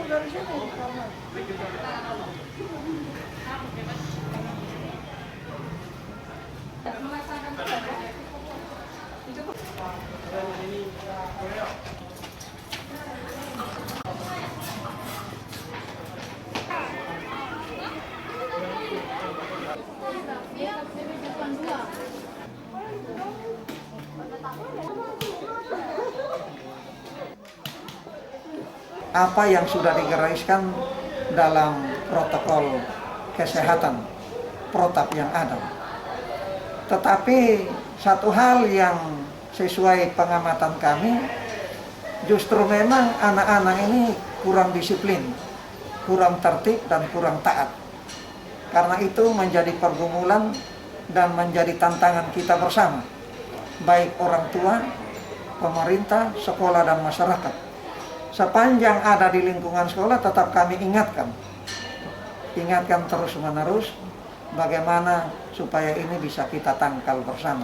masuk dari sini kamar. Apa yang sudah digariskan dalam protokol kesehatan protap yang ada. Tetapi satu hal yang sesuai pengamatan kami, justru memang anak-anak ini kurang disiplin, kurang tertib dan kurang taat. Karena itu menjadi pergumulan dan menjadi tantangan kita bersama, baik orang tua, pemerintah, sekolah dan masyarakat. Sepanjang ada di lingkungan sekolah tetap kami ingatkan terus-menerus bagaimana supaya ini bisa kita tangkal bersama.